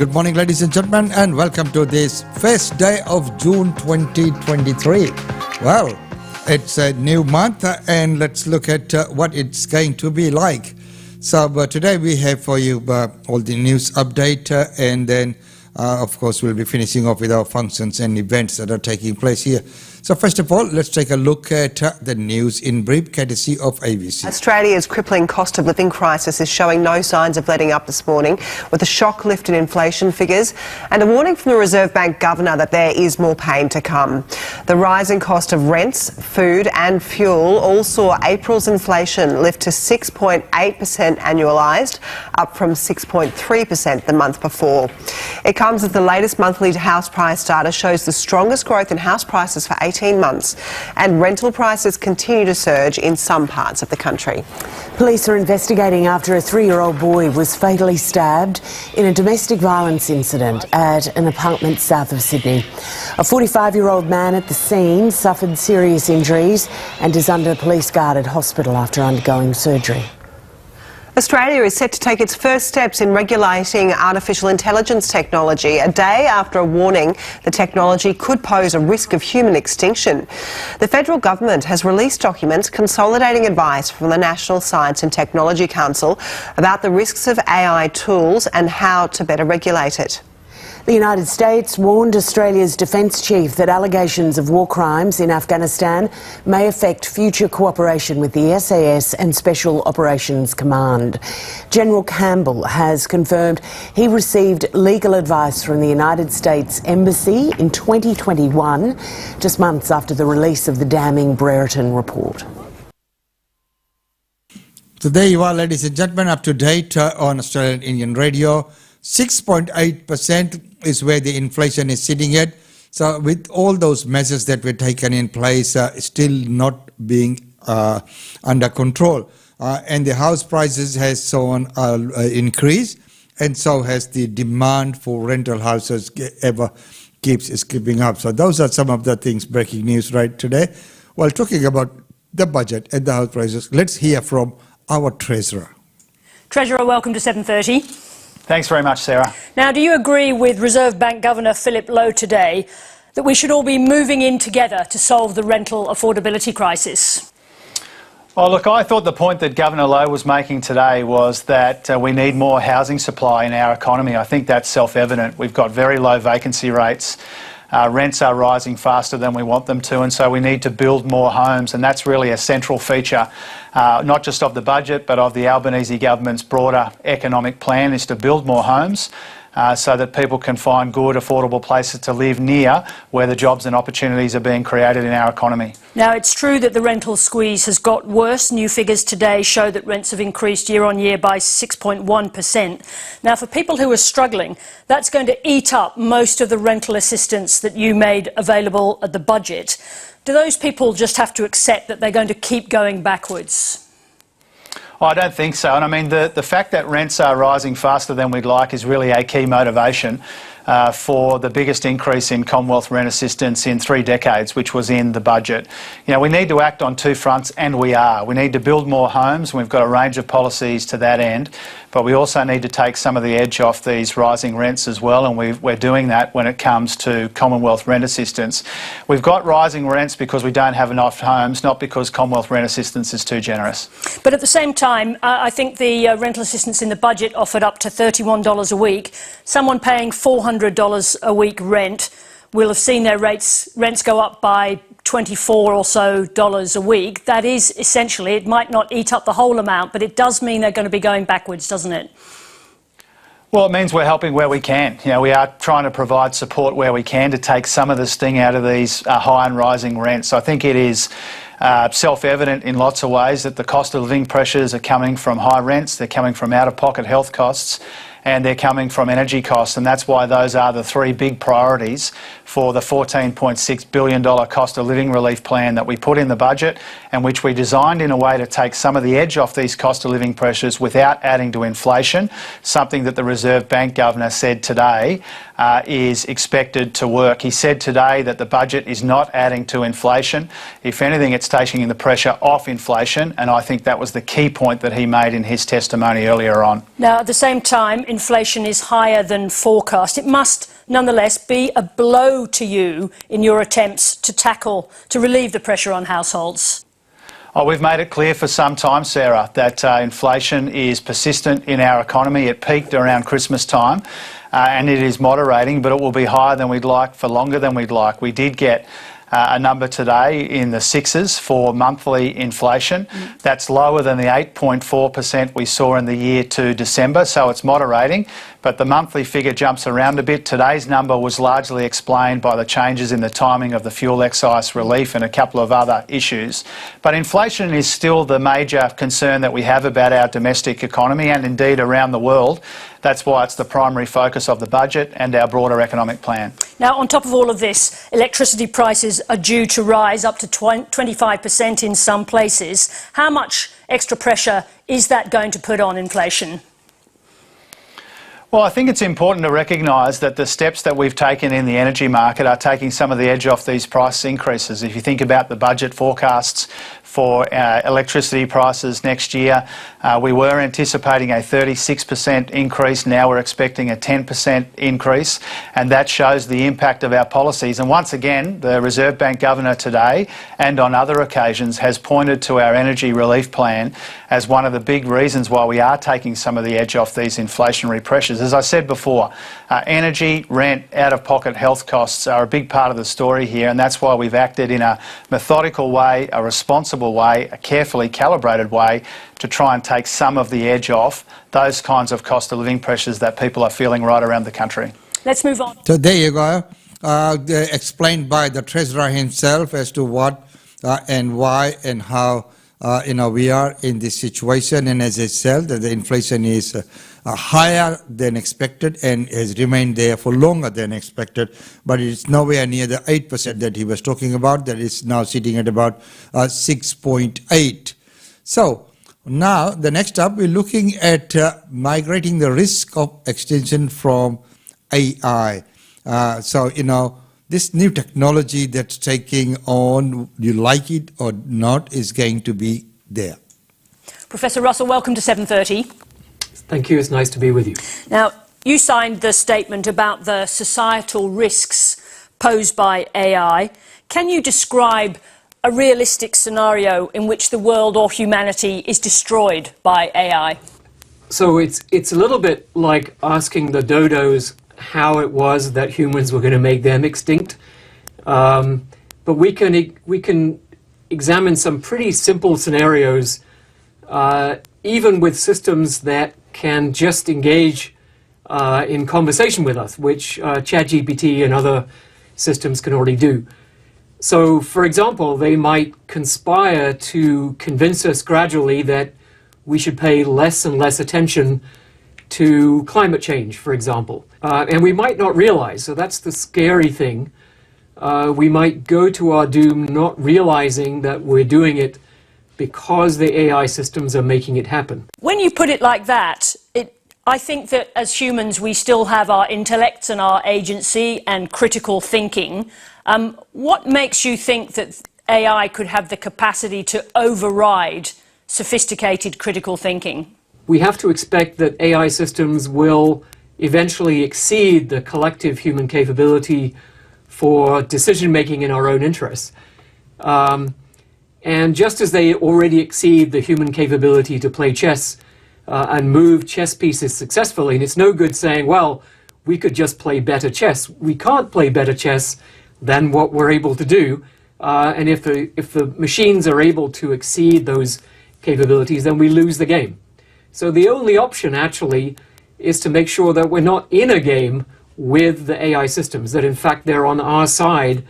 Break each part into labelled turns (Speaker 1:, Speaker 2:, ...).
Speaker 1: good morning, ladies and gentlemen, and welcome to this first day of June 2023. Well, it's a new month, and let's look at what it's going to be like. So today we have for you all the news update, and then, of course, we'll be finishing off with our functions and events that are taking place here. So first of all, let's take a look at the news in brief, courtesy of ABC.
Speaker 2: Australia's crippling cost of living crisis is showing no signs of letting up this morning, with a shock lift in inflation figures and a warning from the Reserve Bank Governor that there is more pain to come. The rising cost of rents, food and fuel all saw April's inflation lift to 6.8% annualised, up from 6.3% the month before. It comes as the latest monthly house price data shows the strongest growth in house prices for 18 months, and rental prices continue to surge in some parts of the country.
Speaker 3: Police are investigating after a 3-year-old boy was fatally stabbed in a domestic violence incident at an apartment south of Sydney. A 45-year-old man at the scene suffered serious injuries and is under police guard at hospital after undergoing surgery.
Speaker 2: Australia is set to take its first steps in regulating artificial intelligence technology, a day after a warning the technology could pose a risk of human extinction. The federal government has released documents consolidating advice from the National Science and Technology Council about the risks of AI tools and how to better regulate it.
Speaker 3: The United States warned Australia's defence chief that allegations of war crimes in Afghanistan may affect future cooperation with the SAS and Special Operations Command. General Campbell has confirmed he received legal advice from the United States Embassy in 2021, just months after the release of the damning Brereton report.
Speaker 1: So there you are, ladies and gentlemen, up to date on Australian Indian Radio. 6.8% is where the inflation is sitting at. So with all those measures that were taken in place, still not being under control. And the house prices has shown increase, and so has the demand for rental houses keeps keeping up. So those are some of the things, breaking news right today. While talking about the budget and the house prices, let's hear from our Treasurer.
Speaker 4: Treasurer, welcome to 7:30.
Speaker 5: Thanks very much, Sarah.
Speaker 4: Now, do you agree with Reserve Bank Governor Philip Lowe today that we should all be moving in together to solve the rental affordability crisis?
Speaker 5: Well, look, I thought the point that Governor Lowe was making today was that we need more housing supply in our economy. I think that's self-evident. We've got very low vacancy rates. Rents are rising faster than we want them to, and so we need to build more homes, and that's really a central feature, not just of the budget, but of the Albanese government's broader economic plan, is to build more homes so that people can find good, affordable places to live near where the jobs and opportunities are being created in our economy.
Speaker 4: Now, it's true that the rental squeeze has got worse. New figures today show that rents have increased year on year by 6.1%. Now, for people who are struggling, that's going to eat up most of the rental assistance that you made available at the budget. Do those people just have to accept that they're going to keep going backwards?
Speaker 5: Oh, I don't think so. And I mean, the fact that rents are rising faster than we'd like is really a key motivation for the biggest increase in Commonwealth rent assistance in 3 decades, which was in the budget. You know, we need to act on 2 fronts, and we are. We need to build more homes, and we've got a range of policies to that end, but we also need to take some of the edge off these rising rents as well, and we're doing that when it comes to Commonwealth rent assistance. We've got rising rents because we don't have enough homes, not because Commonwealth rent assistance is too generous.
Speaker 4: But at the same time, I think the rental assistance in the budget offered up to $31 a week. Someone paying $400 a week rent will have seen their rents go up by $24 or so a week. That is essentially, it might not eat up the whole amount, but it does mean they're going to be going backwards, doesn't it?
Speaker 5: Well, it means we're helping where we can. You know, we are trying to provide support where we can to take some of the sting out of these high and rising rents. I think it is self-evident in lots of ways that the cost of living pressures are coming from high rents, they're coming from out-of-pocket health costs, and they're coming from energy costs, and that's why those are the 3 big priorities for the $14.6 billion cost of living relief plan that we put in the budget, and which we designed in a way to take some of the edge off these cost of living pressures without adding to inflation, something that the Reserve Bank Governor said today is expected to work. He said today that the budget is not adding to inflation. If anything, it's taking the pressure off inflation, and I think that was the key point that he made in his testimony earlier on.
Speaker 4: Now, at the same time, inflation is higher than forecast. It must nonetheless be a blow to you in your attempts to relieve the pressure on households.
Speaker 5: Oh, we've made it clear for some time, Sarah, that inflation is persistent in our economy. It peaked around Christmas time and it is moderating, but it will be higher than we'd like for longer than we'd like. We did get a number today in the sixes for monthly inflation. That's lower than the 8.4% we saw in the year to December, so it's moderating. But the monthly figure jumps around a bit. Today's number was largely explained by the changes in the timing of the fuel excise relief and a couple of other issues. But inflation is still the major concern that we have about our domestic economy and indeed around the world. That's why it's the primary focus of the budget and our broader economic plan.
Speaker 4: Now, on top of all of this, electricity prices are due to rise up to 25% in some places. How much extra pressure is that going to put on inflation?
Speaker 5: Well, I think it's important to recognise that the steps that we've taken in the energy market are taking some of the edge off these price increases. If you think about the budget forecasts for electricity prices next year, we were anticipating a 36% increase. Now we're expecting a 10% increase, and that shows the impact of our policies. And once again, the Reserve Bank Governor today and on other occasions has pointed to our energy relief plan as one of the big reasons why we are taking some of the edge off these inflationary pressures. As I said before, energy, rent, out-of-pocket health costs are a big part of the story here, and that's why we've acted in a methodical way, a responsible way, a carefully calibrated way to try and take some of the edge off those kinds of cost of living pressures that people are feeling right around the country.
Speaker 4: Let's move on.
Speaker 1: So there you go, explained by the Treasurer himself as to what and why and how we are in this situation. And as I said, the inflation is higher than expected and has remained there for longer than expected, but it's nowhere near the 8% that he was talking about. That is now sitting at about 6.8. So now the next up, we're looking at migrating the risk of extinction from AI. This new technology that's taking on, you like it or not, is going to be there.
Speaker 4: Professor Russell, welcome to 7:30.
Speaker 6: Thank you. It's nice to be with you.
Speaker 4: Now, you signed the statement about the societal risks posed by AI. Can you describe a realistic scenario in which the world or humanity is destroyed by AI?
Speaker 6: So it's a little bit like asking the dodos how it was that humans were going to make them extinct. But we can examine some pretty simple scenarios, even with systems that can just engage in conversation with us, which ChatGPT and other systems can already do. So, for example, they might conspire to convince us gradually that we should pay less and less attention to climate change, for example. And we might not realize, so that's the scary thing. We might go to our doom not realizing that we're doing it because the AI systems are making it happen.
Speaker 4: When you put it like that, I think that as humans we still have our intellects and our agency and critical thinking. What makes you think that AI could have the capacity to override sophisticated critical thinking?
Speaker 6: We have to expect that AI systems will eventually exceed the collective human capability for decision-making in our own interests. And just as they already exceed the human capability to play chess and move chess pieces successfully, and it's no good saying, well, we could just play better chess. We can't play better chess than what we're able to do. And if the machines are able to exceed those capabilities, then we lose the game. So the only option, actually, is to make sure that we're not in a game with the AI systems, that in fact they're on our side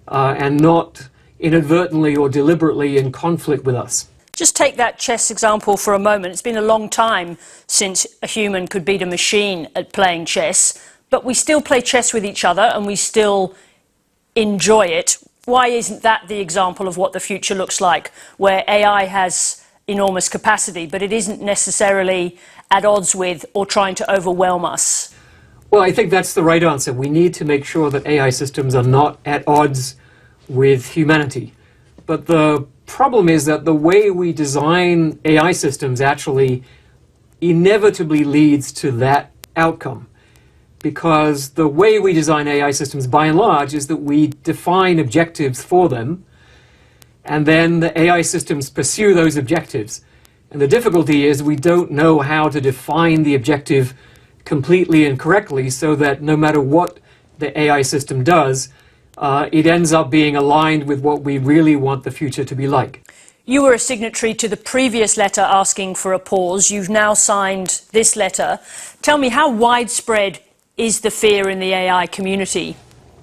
Speaker 6: and not inadvertently or deliberately in conflict with us.
Speaker 4: Just take that chess example for a moment. It's been a long time since a human could beat a machine at playing chess, but we still play chess with each other and we still enjoy it. Why isn't that the example of what the future looks like, where AI has enormous capacity, but it isn't necessarily at odds with or trying to overwhelm us?
Speaker 6: Well, I think that's the right answer. We need to make sure that AI systems are not at odds with humanity. But the problem is that the way we design AI systems actually inevitably leads to that outcome. Because the way we design AI systems, by and large, is that we define objectives for them, and then the AI systems pursue those objectives. And the difficulty is we don't know how to define the objective completely and correctly so that no matter what the AI system does, it ends up being aligned with what we really want the future to be like.
Speaker 4: You were a signatory to the previous letter asking for a pause. You've now signed this letter. Tell me, how widespread is the fear in the AI community?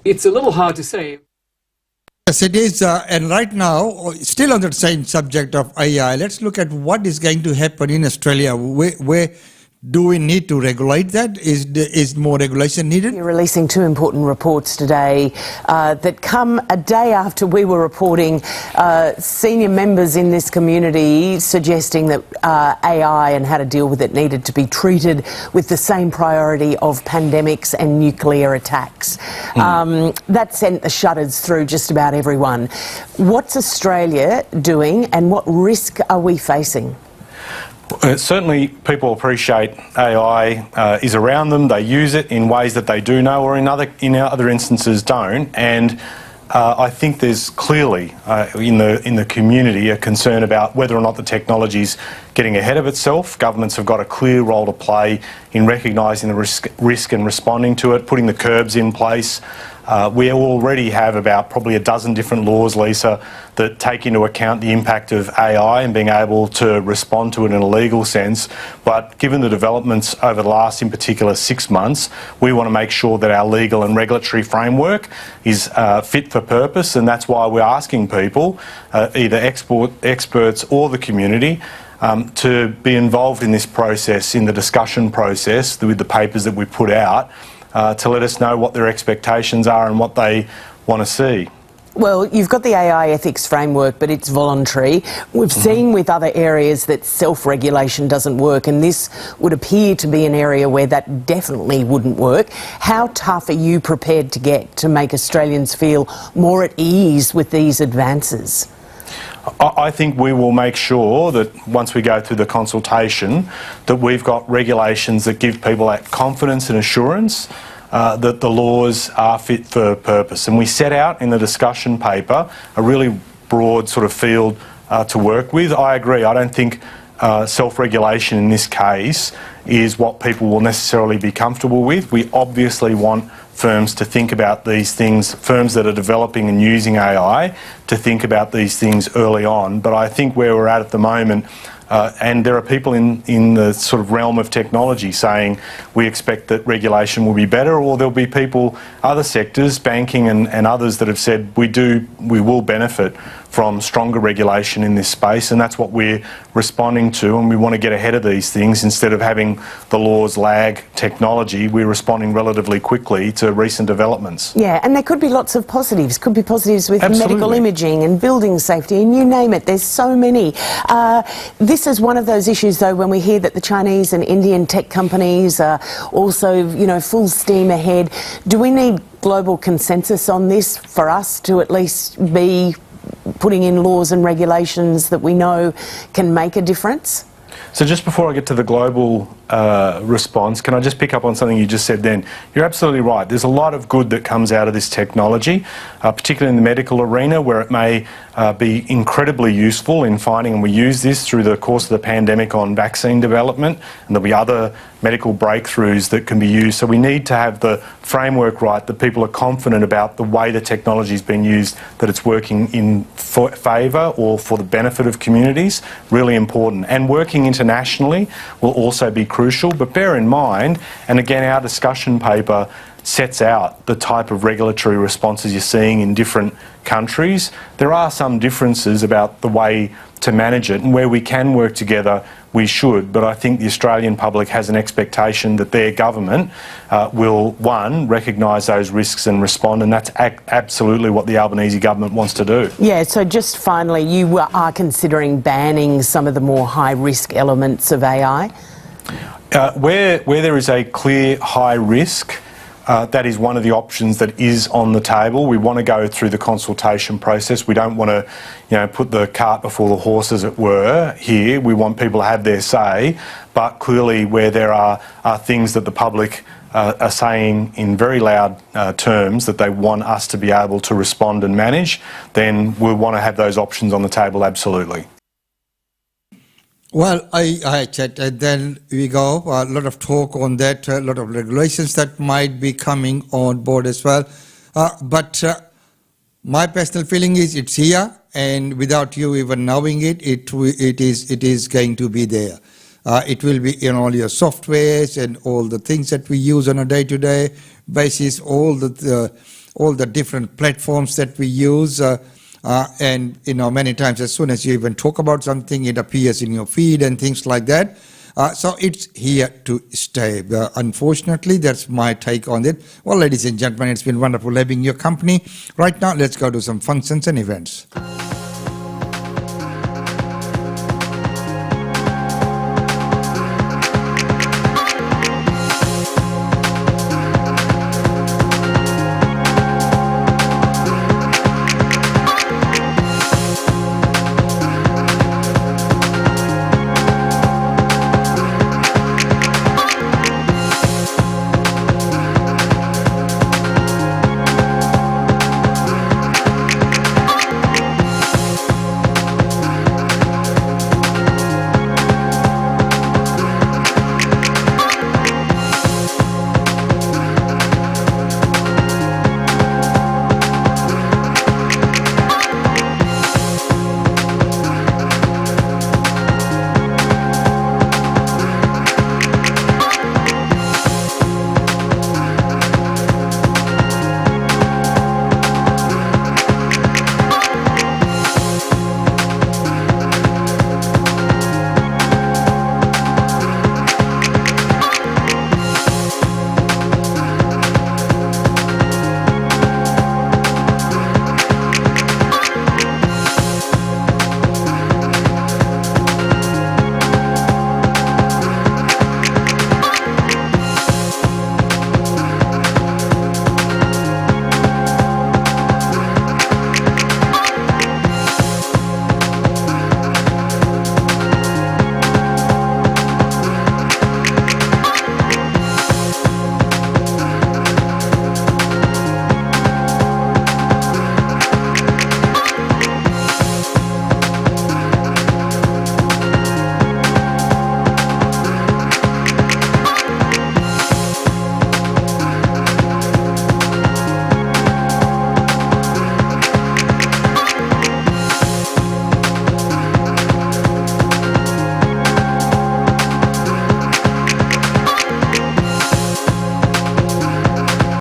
Speaker 6: It's a little hard to say.
Speaker 1: Yes, it is. And right now, still on the same subject of AI, let's look at what is going to happen in Australia. Where do we need to regulate that? Is more regulation needed?
Speaker 3: You're releasing two important reports today that come a day after we were reporting senior members in this community suggesting that AI and how to deal with it needed to be treated with the same priority of pandemics and nuclear attacks. That sent the shudders through just about everyone. What's Australia doing and what risk are we facing?
Speaker 7: Certainly people appreciate AI is around them, they use it in ways that they do know or in other instances don't, and I think there's clearly in the community a concern about whether or not the technology's getting ahead of itself. Governments have got a clear role to play in recognising the risk and responding to it, putting the curbs in place. We already have about probably a dozen different laws, Lisa, that take into account the impact of AI and being able to respond to it in a legal sense. But given the developments over the last, in particular, 6 months, we want to make sure that our legal and regulatory framework is fit for purpose, and that's why we're asking people, either experts or the community, to be involved in this process, in the discussion process with the papers that we put out, to let us know what their expectations are and what they want to see.
Speaker 3: Well, you've got the AI ethics framework, but it's voluntary. We've seen with other areas that self-regulation doesn't work, and this would appear to be an area where that definitely wouldn't work. How tough are you prepared to get to make Australians feel more at ease with these advances?
Speaker 7: I think we will make sure that once we go through the consultation that we've got regulations that give people that confidence and assurance that the laws are fit for purpose. And we set out in the discussion paper a really broad sort of field to work with. I agree, I don't think self-regulation in this case is what people will necessarily be comfortable with. We obviously want firms to think about these things, firms that are developing and using AI, to think about these things early on. But I think where we're at the moment, and there are people in the sort of realm of technology saying we expect that regulation will be better, or there'll be people, other sectors, banking and others, that have said we will benefit from stronger regulation in this space, and that's what we're responding to, and we want to get ahead of these things. Instead of having the laws lag technology, we're responding relatively quickly to recent developments.
Speaker 3: Yeah, and there could be lots of positives. Could be positives with
Speaker 7: Absolutely.
Speaker 3: medical imaging and building safety, and you name it. There's so many. This is one of those issues, though, when we hear that the Chinese and Indian tech companies are also, full steam ahead. Do we need global consensus on this for us to at least be putting in laws and regulations that we know can make a difference?
Speaker 7: So just before I get to the global response, can I just pick up on something you just said then? You're absolutely right. There's a lot of good that comes out of this technology, particularly in the medical arena, where it may be incredibly useful in finding, and we use this through the course of the pandemic on vaccine development, and there'll be other medical breakthroughs that can be used. So we need to have the framework right, that people are confident about the way the technology has been used, that it's working in favour or for the benefit of communities. Really important. And working internationally will also be crucial. But bear in mind, and again our discussion paper sets out the type of regulatory responses you're seeing in different countries. There are some differences about the way to manage it, and where we can work together we should, but I think the Australian public has an expectation that their government will, one, recognise those risks and respond, and that's absolutely what the Albanese government wants to do.
Speaker 3: Yeah, so just finally, you are considering banning some of the more high-risk elements of AI?
Speaker 7: Where there is a clear high risk, that is one of the options that is on the table. We want to go through the consultation process. We don't want to, put the cart before the horse, as it were, here. We want people to have their say, but clearly where there are things that the public are saying in very loud terms that they want us to be able to respond and manage, then we'll want to have those options on the table, absolutely.
Speaker 1: Well, I chat, and then we go, a lot of talk on that, a lot of regulations that might be coming on board as well. But my personal feeling is it's here, and without you even knowing it, it is going to be there. It will be in all your softwares and all the things that we use on a day-to-day basis, all the different platforms that we use. And many times as soon as you even talk about something, it appears in your feed and things like that. So it's here to stay. Unfortunately, that's my take on it. Well, ladies and gentlemen, it's been wonderful having your company. Right now, let's go to some functions and events.